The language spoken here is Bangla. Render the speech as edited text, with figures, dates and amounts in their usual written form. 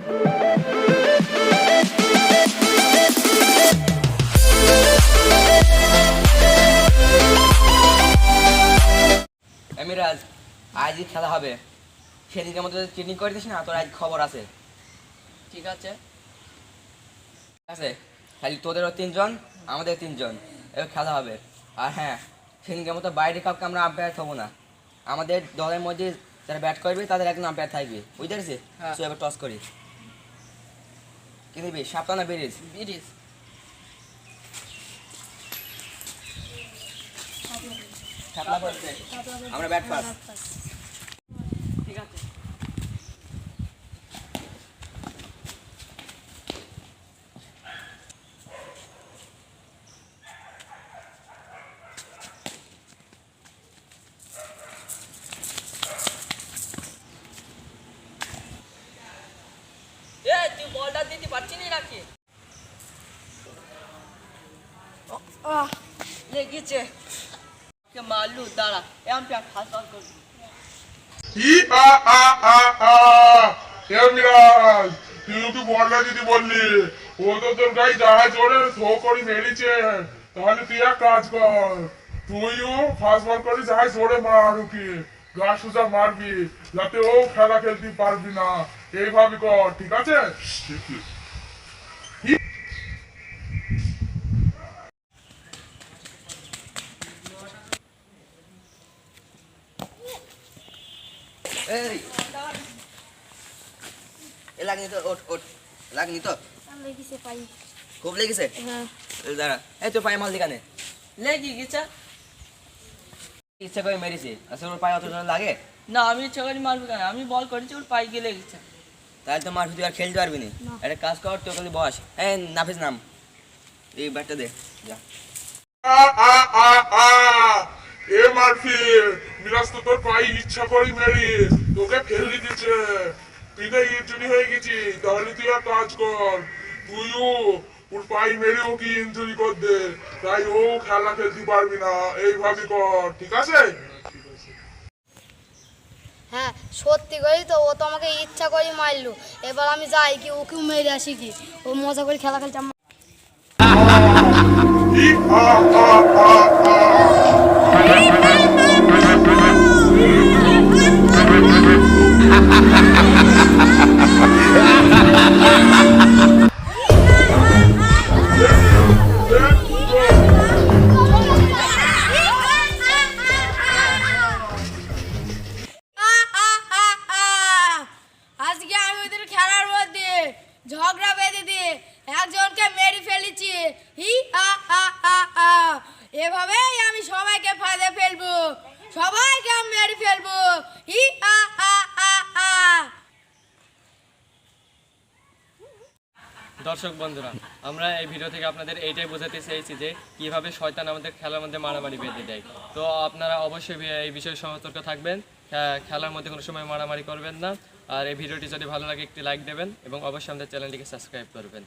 মিরাজ, আজই খেলা হবে। সেদিনকে মতো ট্রেনিং করে দিস না, তোর আজ খবর আছে। ঠিক আছে আছে, খালি তোদেরও 3 জন, আমাদের 3 জন, এবার খেলা হবে। আর হ্যাঁ, সেদিনকে মতো বাইরে কাউকে আমরা আম্পায়ার থবো না। আমাদের দলের মধ্যে যারা ব্যাট করবে তাদের একজন আম্পায়ার থাকবে, বুঝতে পারছিস? হ্যাঁ। তো এবার টস করি। কি দিবি, সাপটা না ব্রিজ? ব্রিজ। শাপলা বলছে আমরা ব্যাট পাস। ঠিক আছে। তুই বলটা দিতে পারছিস নাকি? লেগেছে, মারলু, দাঁড়া এম্পায়ার হাসপাতাল করবি। মিরাজ, তুই ওকে বললা দিদি বললি, ও তো তোর গায়ে জাহাজ ওরে থো করে মেরেছে। তাহলে তুই এক কাজ কর, তুইও ফার্স্ট বল করে জাহাজ ওরে মার, ওকে গা সোজা মারবি, যাতে ও খেলা খেলতে পারবি না। এইভাবে কর, ঠিক আছে? এই এ লাগনি তো, ওঠ ওঠ, লাগনি তো? লেগেছে পাই। খুব লেগেছে? হ্যাঁ। এই দাঁড়া, এই তোর পায়ে মাল দিকানে লেগে গেছে? ইচ্ছা করে মেরেছে, আসলে ওর পায়ে অত জোর লাগে? না, আমি ইচ্ছা করে মারবো কেন? আমি বল করেছি, ওর পায়ে গিয়ে লেগেছে। তাহলে তো মার তুই আর খেলতে পারবি না। একটা কাজ কর, তুই খালি বস। এই নাফিস নাম, এই ব্যাটটা দে যা। এ মারফি, মিরাজ তো তোর পায়ে ইচ্ছা করে মেরি তোকে ফেলে দিচ্ছে, তুই তো ইনজুরি হয়ে গেছি। তাহলে তুই এক কাজ কর, তুইও ওর পায়ে মেরে ওকে ইনজুরি কর দে, তাই ও খেলা খেলতে পারবি না। এইভাবে কর, ঠিক আছে? হ্যাঁ, সত্যি করি তো, ও তো আমাকে ইচ্ছা করে মারলো। এবার আমি যাই কি ওকেও মেরে আসি, কি ও মজা করে খেলা খেলতে আজকে আমি ওদের খেলার মধ্যে ঝগড়া বেঁধে দিয়ে একজনকে মেরে ফেলেছি। এভাবেই আমি সবাইকে ফাঁদে ফেলবো, সবাইকে আমি মেরে ফেলবো। দর্শক বন্ধুরা, আমরা এই ভিডিও থেকে আপনাদের এইটাই বোঝাতে চেয়েছি যে কিভাবে শয়তান আমাদের খেলার মধ্যে মারামারি বেঁধে দেয়। তো আপনারা অবশ্যই এই বিষয়ে সতর্ক থাকবেন, খেলার মধ্যে কোনো সময় মারামারি করবেন না। আর এই ভিডিওটি যদি ভালো লাগে একটি লাইক দেবেন এবং অবশ্যই আমাদের চ্যানেলটিকে সাবস্ক্রাইব করবেন।